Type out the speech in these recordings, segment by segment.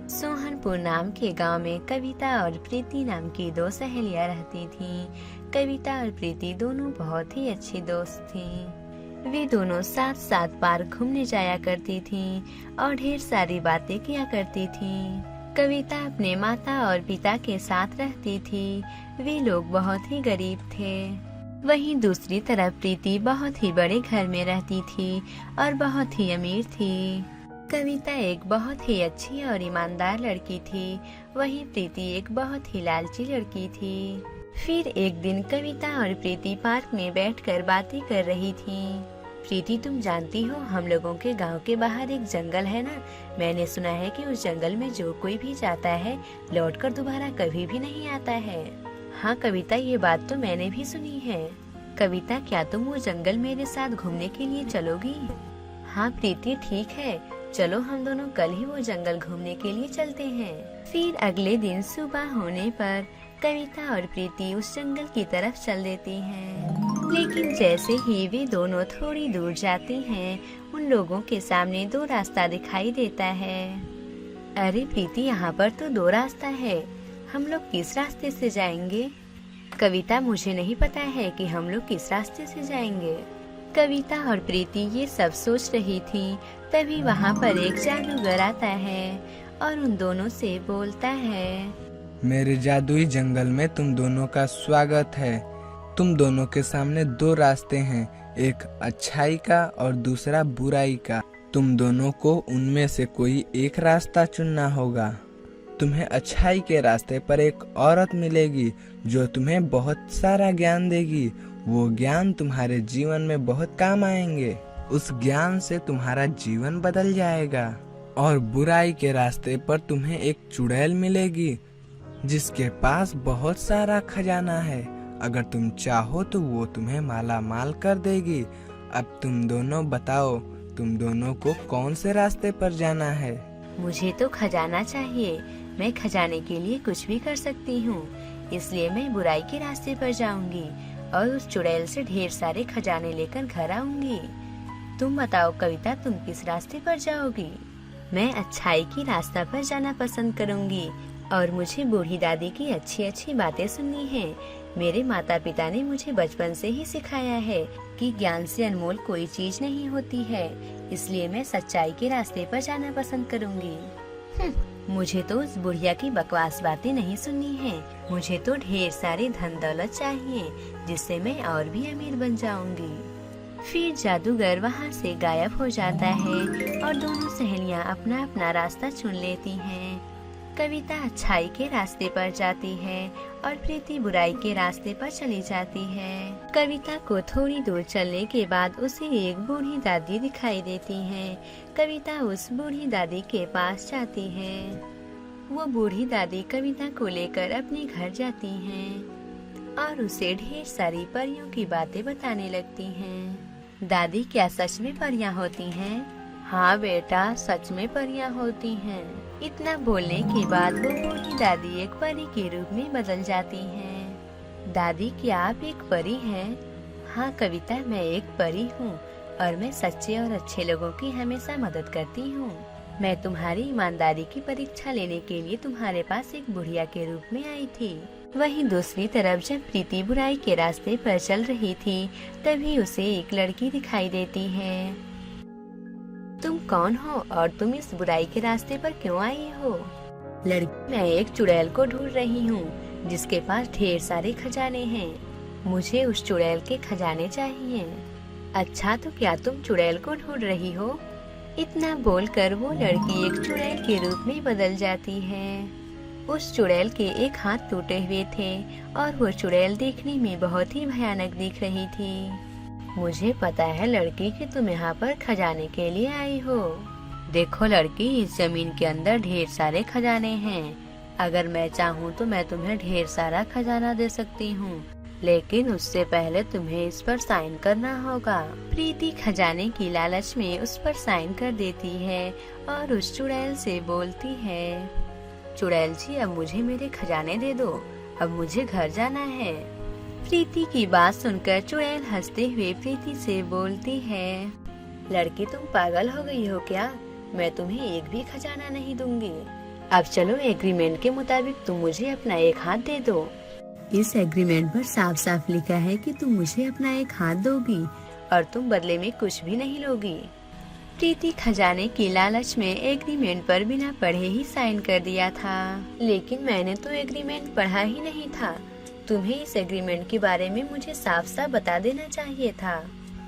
सोहनपुर नाम के गांव में कविता और प्रीति नाम की दो सहेलियां रहती थीं। कविता और प्रीति दोनों बहुत ही अच्छी दोस्त थीं। वे दोनों साथ साथ पार्क घूमने जाया करती थीं और ढेर सारी बातें किया करती थीं। कविता अपने माता और पिता के साथ रहती थी। वे लोग बहुत ही गरीब थे। वहीं दूसरी तरफ प्रीति बहुत ही बड़े घर में रहती थी और बहुत ही अमीर थी। कविता एक बहुत ही अच्छी और ईमानदार लड़की थी। वहीं प्रीति एक बहुत ही लालची लड़की थी। फिर एक दिन कविता और प्रीति पार्क में बैठकर बातें कर रही थीं। प्रीति, तुम जानती हो हम लोगों के गांव के बाहर एक जंगल है ना। मैंने सुना है कि उस जंगल में जो कोई भी जाता है लौटकर दोबारा कभी भी नहीं आता है। हाँ कविता, ये बात तो मैंने भी सुनी है। कविता, क्या तुम वो जंगल मेरे साथ घूमने के लिए चलोगी? हाँ प्रीति, ठीक है, चलो हम दोनों कल ही वो जंगल घूमने के लिए चलते हैं। फिर अगले दिन सुबह होने पर कविता और प्रीति उस जंगल की तरफ चल देती हैं। लेकिन जैसे ही वे दोनों थोड़ी दूर जाती हैं, उन लोगों के सामने दो रास्ता दिखाई देता है। अरे प्रीति, यहाँ पर तो दो रास्ता है, हम लोग किस रास्ते से जाएंगे? कविता, मुझे नहीं पता है कि हम लोग किस रास्ते से जाएंगे। कविता और प्रीति ये सब सोच रही थी। तभी वहाँ पर एक जादूगर आता है और उन दोनों से बोलता है, मेरे जादुई जंगल में तुम दोनों का स्वागत है। तुम दोनों के सामने दो रास्ते हैं, एक अच्छाई का और दूसरा बुराई का। तुम दोनों को उनमें से कोई एक रास्ता चुनना होगा। तुम्हें अच्छाई के रास्ते पर एक औरत मिलेगी जो तुम्हें बहुत सारा ज्ञान देगी। वो ज्ञान तुम्हारे जीवन में बहुत काम आएंगे। उस ज्ञान से तुम्हारा जीवन बदल जाएगा। और बुराई के रास्ते पर तुम्हें एक चुड़ैल मिलेगी जिसके पास बहुत सारा खजाना है। अगर तुम चाहो तो वो तुम्हें माला माल कर देगी। अब तुम दोनों बताओ, तुम दोनों को कौन से रास्ते पर जाना है? मुझे तो खजाना चाहिए। मैं खजाने के लिए कुछ भी कर सकती हूँ, इसलिए मैं बुराई के रास्ते पर जाऊंगी और उस चुड़ैल से ढेर सारे खजाने लेकर घर आऊंगी। तुम बताओ कविता, तुम किस रास्ते पर जाओगी? मैं अच्छाई की रास्ता पर जाना पसंद करूंगी और मुझे बूढ़ी दादी की अच्छी अच्छी बातें सुननी है। मेरे माता पिता ने मुझे बचपन से ही सिखाया है कि ज्ञान से अनमोल कोई चीज नहीं होती है, इसलिए मैं सच्चाई के रास्ते पर जाना पसंद करूंगी। मुझे तो उस बुढ़िया की बकवास बातें नहीं सुननी है। मुझे तो ढेर सारी धन दौलत चाहिए जिससे मैं और भी अमीर बन जाऊंगी। फिर जादूगर वहाँ से गायब हो जाता है और दोनों सहेलियाँ अपना अपना रास्ता चुन लेती हैं। कविता अच्छाई के रास्ते पर जाती है और प्रीति बुराई के रास्ते पर चली जाती है। कविता को थोड़ी दूर चलने के बाद उसे एक बूढ़ी दादी दिखाई देती है। कविता उस बूढ़ी दादी के पास जाती है। वो बूढ़ी दादी कविता को लेकर अपने घर जाती हैं और उसे ढेर सारी परियों की बातें बताने लगती हैं। दादी, क्या सच में परियां होती हैं? हाँ बेटा, सच में परियां होती हैं। इतना बोलने के बाद वो बूढ़ी दादी एक परी के रूप में बदल जाती हैं। दादी, क्या आप एक परी हैं? हाँ कविता, मैं एक परी हूँ और मैं सच्चे और अच्छे लोगों की हमेशा मदद करती हूँ। मैं तुम्हारी ईमानदारी की परीक्षा लेने के लिए तुम्हारे पास एक बुढ़िया के रूप में आई थी। वहीं दूसरी तरफ जब प्रीति बुराई के रास्ते पर चल रही थी, तभी उसे एक लड़की दिखाई देती है। तुम कौन हो और तुम इस बुराई के रास्ते पर क्यों आई हो? लड़की, मैं एक चुड़ैल को ढूंढ रही हूँ जिसके पास ढेर सारे खजाने हैं। मुझे उस चुड़ैल के खजाने चाहिए। अच्छा, तो क्या तुम चुड़ैल को ढूंढ रही हो? इतना बोलकर वो लड़की एक चुड़ैल के रूप में बदल जाती है। उस चुड़ैल के एक हाथ टूटे हुए थे और वो चुड़ैल देखने में बहुत ही भयानक दिख रही थी। मुझे पता है लड़की कि तुम यहाँ पर खजाने के लिए आई हो। देखो लड़की, इस जमीन के अंदर ढेर सारे खजाने हैं। अगर मैं चाहूँ तो मैं तुम्हें ढेर सारा खजाना दे सकती हूँ, लेकिन उससे पहले तुम्हें इस पर साइन करना होगा। प्रीति खजाने की लालच में उस पर साइन कर देती है और उस चुड़ैल से बोलती है, चुड़ैल जी, अब मुझे मेरे खजाने दे दो, अब मुझे घर जाना है। प्रीति की बात सुनकर चुड़ैल हंसते हुए प्रीति से बोलती है, लड़की, तुम पागल हो गई हो क्या? मैं तुम्हें एक भी खजाना नहीं दूंगी। अब चलो एग्रीमेंट के मुताबिक तुम मुझे अपना एक हाथ दे दो। इस एग्रीमेंट पर साफ साफ लिखा है कि तुम मुझे अपना एक हाथ दोगी और तुम बदले में कुछ भी नहीं लोगी। प्रीति खजाने की लालच में एग्रीमेंट पर बिना पढ़े ही साइन कर दिया था, लेकिन मैंने तो एग्रीमेंट पढ़ा ही नहीं था। तुम्हें इस एग्रीमेंट के बारे में मुझे साफ साफ बता देना चाहिए था।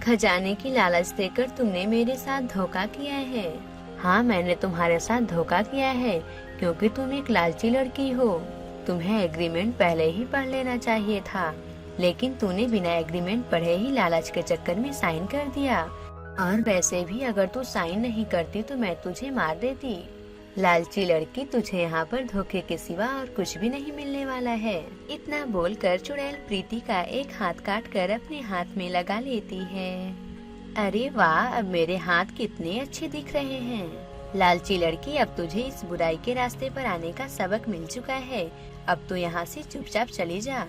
खजाने की लालच देकर तुमने मेरे साथ धोखा किया है। हाँ, मैंने तुम्हारे साथ धोखा किया है क्योंकि तुम एक लालची लड़की हो। तुम्हें एग्रीमेंट पहले ही पढ़ लेना चाहिए था, लेकिन तूने बिना एग्रीमेंट पढ़े ही लालच के चक्कर में साइन कर दिया। और वैसे भी अगर तू साइन नहीं करती तो मैं तुझे मार देती। लालची लड़की, तुझे यहाँ पर धोखे के सिवा और कुछ भी नहीं मिलने वाला है। इतना बोलकर चुड़ैल प्रीति का एक हाथ काट कर अपने हाथ में लगा लेती है। अरे वाह, अब मेरे हाथ कितने अच्छे दिख रहे हैं। लालची लड़की, अब तुझे इस बुराई के रास्ते पर आने का सबक मिल चुका है। अब तो यहाँ से चुपचाप चली जा।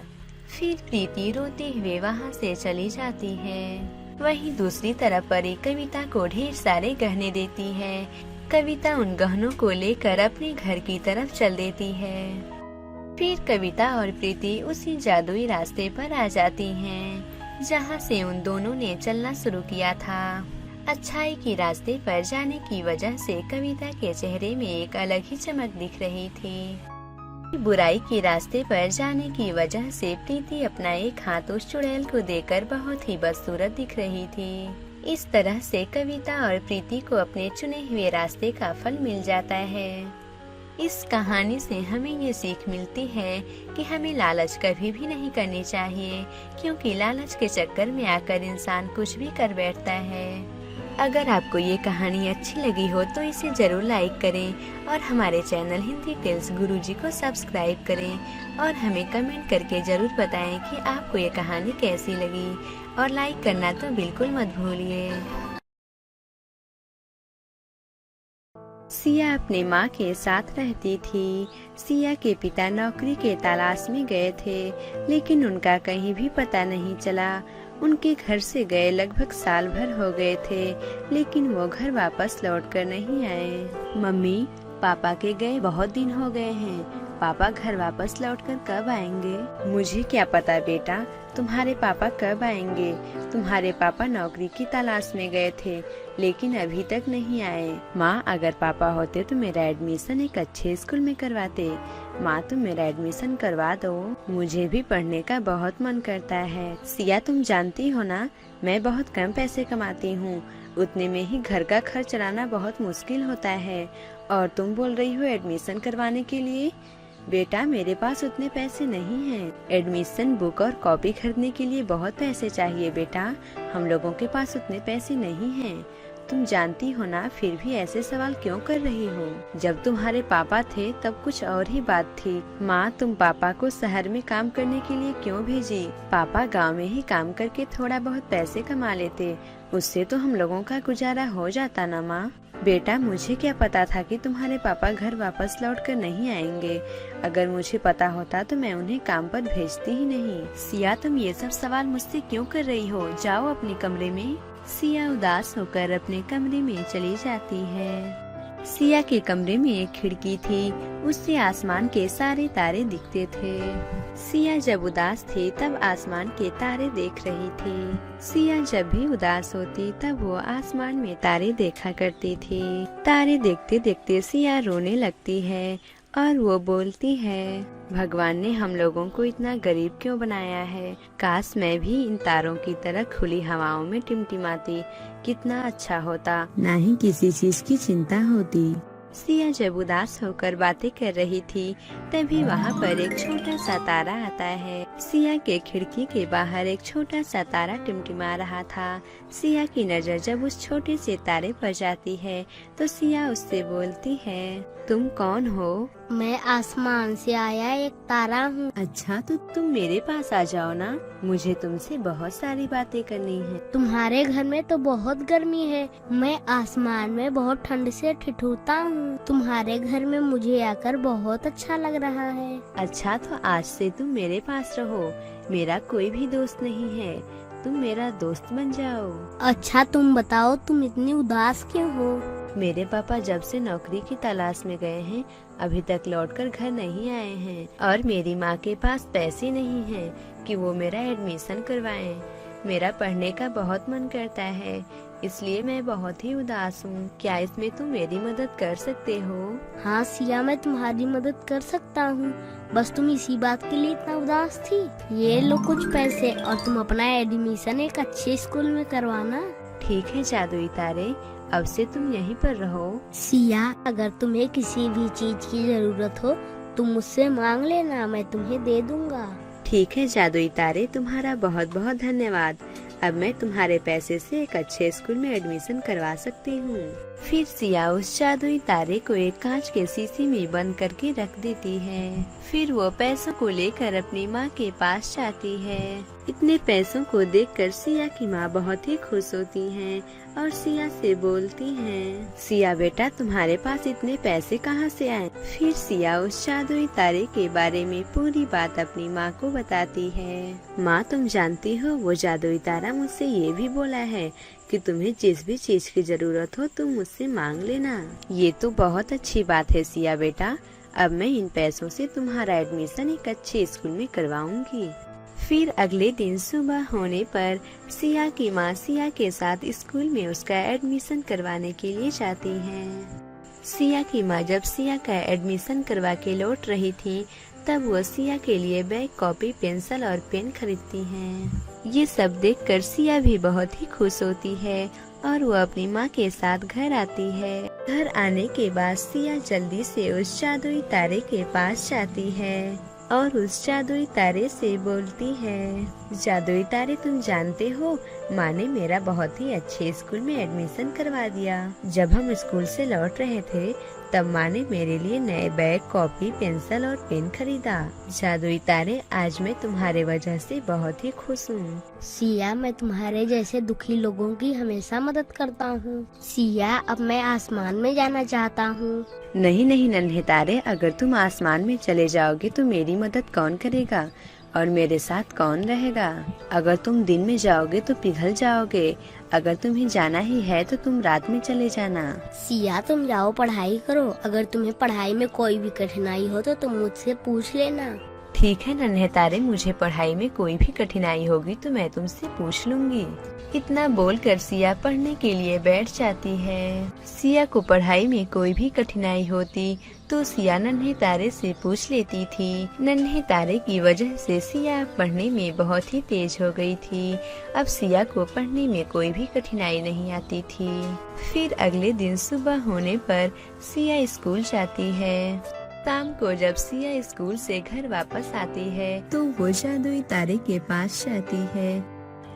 फिर प्रीति रोते हुए वहाँ से चली जाती है। वहीं दूसरी तरफ परी कविता को ढेर सारे गहने देती है। कविता उन गहनों को लेकर अपने घर की तरफ चल देती है। फिर कविता और प्रीति उसी जादुई रास्ते पर आ जाती हैं, जहाँ से उन दोनों ने चलना शुरू किया था। अच्छाई के रास्ते पर जाने की वजह से कविता के चेहरे में एक अलग ही चमक दिख रही थी। बुराई के रास्ते पर जाने की वजह से प्रीति अपना एक हाथ उस चुड़ैल को देकर बहुत ही बदसूरत दिख रही थी। इस तरह से कविता और प्रीति को अपने चुने हुए रास्ते का फल मिल जाता है। इस कहानी से हमें ये सीख मिलती है कि हमें लालच कभी भी नहीं करनी चाहिए, क्योंकि लालच के चक्कर में आकर इंसान कुछ भी कर बैठता है। अगर आपको ये कहानी अच्छी लगी हो तो इसे जरूर लाइक करें और हमारे चैनल हिंदी टेल्स गुरुजी को सब्सक्राइब करें और हमें कमेंट करके जरूर बताएं कि आपको ये कहानी कैसी लगी, और लाइक करना तो बिल्कुल मत भूलिए। सिया अपने माँ के साथ रहती थी। सिया के पिता नौकरी के तलाश में गए थे, लेकिन उनका कहीं भी पता नहीं चला। उनके घर से गए लगभग साल भर हो गए थे, लेकिन वो घर वापस लौट कर नहीं आए। मम्मी, पापा के गए बहुत दिन हो गए हैं। पापा घर वापस लौटकर कब आएंगे? मुझे क्या पता बेटा, तुम्हारे पापा कब आएंगे। तुम्हारे पापा नौकरी की तलाश में गए थे, लेकिन अभी तक नहीं आए। माँ, अगर पापा होते तो मेरा एडमिशन एक अच्छे स्कूल में करवाते। माँ, तुम मेरा एडमिशन करवा दो, मुझे भी पढ़ने का बहुत मन करता है। सिया, तुम जानती हो ना, मैं बहुत कम पैसे कमाती हूँ, उतने में ही घर का खर्च चलाना बहुत मुश्किल होता है, और तुम बोल रही हो एडमिशन करवाने के लिए। बेटा, मेरे पास उतने पैसे नहीं हैं। एडमिशन बुक और कॉपी खरीदने के लिए बहुत पैसे चाहिए बेटा, हम लोगों के पास उतने पैसे नहीं हैं। तुम जानती हो ना, फिर भी ऐसे सवाल क्यों कर रही हो? जब तुम्हारे पापा थे तब कुछ और ही बात थी। माँ, तुम पापा को शहर में काम करने के लिए क्यों भेजी? पापा गांव में ही काम करके थोड़ा बहुत पैसे कमा लेते, उससे तो हम लोगों का गुजारा हो जाता ना माँ। बेटा, मुझे क्या पता था कि तुम्हारे पापा घर वापस लौट कर नहीं आएंगे। अगर मुझे पता होता तो मैं उन्हें काम पर भेजती ही नहीं। सिया, तुम ये सब सवाल मुझसे क्यों कर रही हो? जाओ अपने कमरे में। सिया उदास होकर अपने कमरे में चली जाती है। सिया के कमरे में एक खिड़की थी, उससे आसमान के सारे तारे दिखते थे। सिया जब उदास थी तब आसमान के तारे देख रही थी। सिया जब भी उदास होती तब वो आसमान में तारे देखा करती थी। तारे देखते देखते सिया रोने लगती है और वो बोलती है, भगवान ने हम लोगों को इतना गरीब क्यों बनाया है? काश मैं भी इन तारों की तरह खुली हवाओं में टिमटिमाती, कितना अच्छा होता, ना ही किसी चीज की चिंता होती। सिया जब उदास होकर बातें कर रही थी तभी वहाँ पर एक छोटा सा तारा आता है। सिया के खिड़की के बाहर एक छोटा सा तारा टिमटिमा रहा था। सिया की नजर जब उस छोटे से तारे पर जाती है तो सिया उससे बोलती है, तुम कौन हो? मैं आसमान से आया एक तारा हूँ। अच्छा, तो तुम मेरे पास आ जाओ ना, मुझे तुमसे बहुत सारी बातें करनी है। तुम्हारे घर में तो बहुत गर्मी है, मैं आसमान में बहुत ठंड से ठिठुरता हूँ। तुम्हारे घर में मुझे आकर बहुत अच्छा लग रहा है। अच्छा, तो आज से तुम मेरे पास रहो, मेरा कोई भी दोस्त नहीं है, तुम मेरा दोस्त बन जाओ। अच्छा, तुम बताओ तुम इतनी उदास क्यों हो? मेरे पापा जब से नौकरी की तलाश में गए हैं अभी तक लौटकर घर नहीं आए हैं और मेरी माँ के पास पैसे नहीं हैं कि वो मेरा एडमिशन करवाएं। मेरा पढ़ने का बहुत मन करता है, इसलिए मैं बहुत ही उदास हूँ। क्या इसमें तुम मेरी मदद कर सकते हो? हाँ सिया, मैं तुम्हारी मदद कर सकता हूँ। बस तुम इसी बात के लिए इतना उदास थी। ये लो कुछ पैसे और तुम अपना एडमिशन एक अच्छे स्कूल में करवाना। ठीक है जादुई तारे, अब से तुम यहीं पर रहो। सिया, अगर तुम्हें किसी भी चीज की जरूरत हो तुम मुझसे मांग लेना, मैं तुम्हें दे दूंगा। ठीक है जादुई तारे, तुम्हारा बहुत बहुत धन्यवाद। अब मैं तुम्हारे पैसे से एक अच्छे स्कूल में एडमिशन करवा सकती हूँ। फिर सिया उस जादुई तारे को एक कांच के शीशे में बंद करके रख देती है। फिर वो पैसों को लेकर अपनी माँ के पास जाती है। इतने पैसों को देखकर सिया की माँ बहुत ही खुश होती हैं और सिया से बोलती हैं, सिया बेटा तुम्हारे पास इतने पैसे कहाँ से आए? फिर सिया उस जादुई तारे के बारे में पूरी बात अपनी माँ को बताती है। माँ तुम जानती हो वो जादुई तारा मुझसे ये भी बोला है कि तुम्हें जिस भी चीज की जरूरत हो तुम मुझसे मांग लेना। ये तो बहुत अच्छी बात है सिया बेटा, अब मैं इन पैसों से तुम्हारा एडमिशन एक अच्छे स्कूल में करवाऊंगी। फिर अगले दिन सुबह होने पर सिया की माँ सिया के साथ स्कूल में उसका एडमिशन करवाने के लिए जाती हैं। सिया की माँ जब सिया का एडमिशन करवा के लौट रही थी तब वो सिया के लिए बैग, कॉपी, पेंसिल और पेन खरीदती हैं। ये सब देखकर सिया भी बहुत ही खुश होती है और वो अपनी माँ के साथ घर आती है। घर आने के बाद सिया जल्दी से उस जादुई तारे के पास जाती है और उस जादुई तारे से बोलती है, जादुई तारे तुम जानते हो माँ ने मेरा बहुत ही अच्छे स्कूल में एडमिशन करवा दिया। जब हम स्कूल से लौट रहे थे तब माँ ने मेरे लिए नए बैग, कॉपी, पेंसिल और पेन खरीदा। जादुई तारे आज मैं तुम्हारे वजह से बहुत ही खुश हूँ। सिया, मैं तुम्हारे जैसे दुखी लोगों की हमेशा मदद करता हूँ। सिया, अब मैं आसमान में जाना चाहता हूँ। नहीं नहीं नन्हे तारे, अगर तुम आसमान में चले जाओगे तो मेरी मदद कौन करेगा और मेरे साथ कौन रहेगा? अगर तुम दिन में जाओगे तो पिघल जाओगे, अगर तुम्हें जाना ही है तो तुम रात में चले जाना। सिया, तुम जाओ पढ़ाई करो। अगर तुम्हें पढ़ाई में कोई भी कठिनाई हो तो तुम मुझसे पूछ लेना। ठीक है नन्हे तारे, मुझे पढ़ाई में कोई भी कठिनाई होगी तो मैं तुमसे पूछ लूंगी। इतना बोलकर सिया पढ़ने के लिए बैठ जाती है। सिया को पढ़ाई में कोई भी कठिनाई होती तो सिया नन्हे तारे से पूछ लेती थी। नन्हे तारे की वजह से सिया पढ़ने में बहुत ही तेज हो गई थी। अब सिया को पढ़ने में कोई भी कठिनाई नहीं आती थी। फिर अगले दिन सुबह होने पर सिया स्कूल जाती है। शाम को जब सिया स्कूल से घर वापस आती है तो वो जादुई तारे के पास जाती है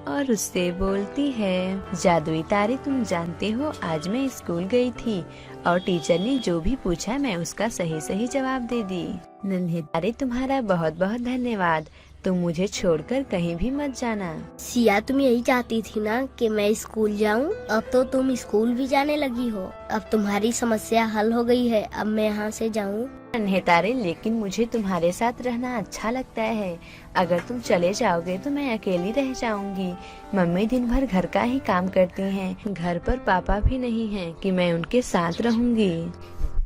और उससे बोलती है, जादुई तारे तुम जानते हो आज मैं स्कूल गई थी और टीचर ने जो भी पूछा मैं उसका सही सही जवाब दे दी। नन्हे तारे तुम्हारा बहुत बहुत धन्यवाद, तुम मुझे छोड़कर कहीं भी मत जाना। सिया, तुम यही चाहती थी ना कि मैं स्कूल जाऊं? अब तो तुम स्कूल भी जाने लगी हो। अब तुम्हारी समस्या हल हो गई है, अब मैं यहाँ से जाऊं? नन्हे तारे, लेकिन मुझे तुम्हारे साथ रहना अच्छा लगता है। अगर तुम चले जाओगे तो मैं अकेली रह जाऊंगी। मम्मी दिन भर घर का ही काम करती हैं। घर पर पापा भी नहीं हैं कि मैं उनके साथ रहूंगी।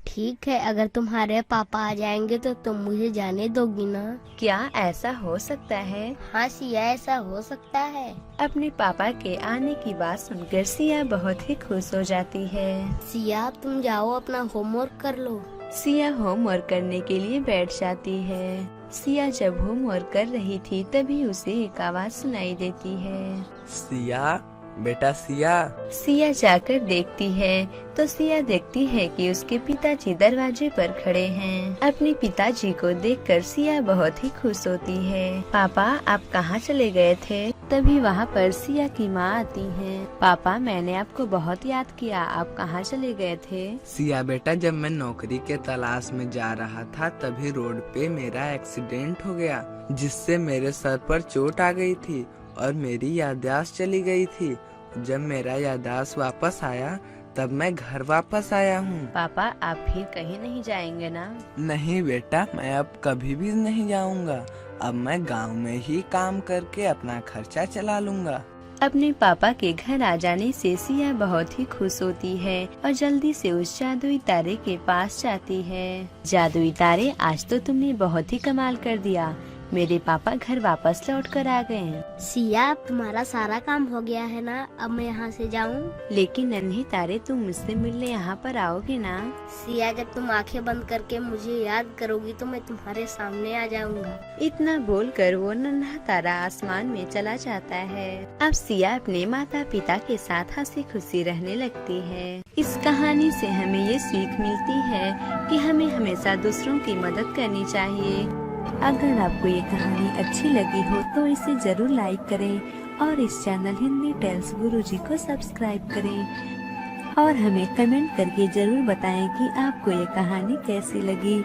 ठीक है, अगर तुम्हारे पापा आ जाएंगे तो तुम मुझे जाने दोगी ना? क्या ऐसा हो सकता है? हाँ सिया, ऐसा हो सकता है। अपने पापा के आने की बात सुनकर सिया बहुत ही खुश हो जाती है। सिया, तुम जाओ अपना होमवर्क कर लो। सिया होमवर्क करने के लिए बैठ जाती है। सिया जब होमवर्क कर रही थी तभी उसे एक आवाज सुनाई देती है, सिया बेटा सिया। सिया जाकर देखती है तो सिया देखती है कि उसके पिताजी दरवाजे पर खड़े हैं। अपने पिताजी को देखकर सिया बहुत ही खुश होती है। पापा आप कहाँ चले गए थे? तभी वहाँ पर सिया की माँ आती है। पापा मैंने आपको बहुत याद किया, आप कहाँ चले गए थे? सिया बेटा, जब मैं नौकरी के तलाश में जा रहा था तभी रोड पे मेरा एक्सीडेंट हो गया जिससे मेरे सर पर चोट आ गई थी और मेरी याददाश्त चली गई थी। जब मेरा याददाश्त वापस आया तब मैं घर वापस आया हूँ। पापा आप फिर कहीं नहीं जाएंगे ना? नहीं बेटा, मैं अब कभी भी नहीं जाऊँगा। अब मैं गांव में ही काम करके अपना खर्चा चला लूँगा। अपने पापा के घर आ जाने से सिया बहुत ही खुश होती है और जल्दी से उस जादुई तारे के पास जाती है। जादुई तारे, आज तो तुमने बहुत ही कमाल कर दिया। मेरे पापा घर वापस लौट कर आ गए हैं। सिया, अब तुम्हारा सारा काम हो गया है ना, अब मैं यहाँ से जाऊँ? लेकिन नन्हे तारे, तुम मुझसे मिलने यहाँ पर आओगे ना? सिया, जब तुम आंखें बंद करके मुझे याद करोगी तो मैं तुम्हारे सामने आ जाऊंगा। इतना बोलकर वो नन्हा तारा आसमान में चला जाता है। अब सिया अपने माता पिता के साथ हंसी खुशी रहने लगती है। इस कहानी से हमें ये सीख मिलती है कि हमें हमेशा दूसरों की मदद करनी चाहिए। अगर आपको ये कहानी अच्छी लगी हो तो इसे जरूर लाइक करें और इस चैनल हिंदी टेल्स गुरुजी को सब्सक्राइब करें और हमें कमेंट करके जरूर बताएं कि आपको ये कहानी कैसी लगी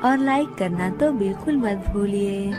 और लाइक करना तो बिल्कुल मत भूलिए।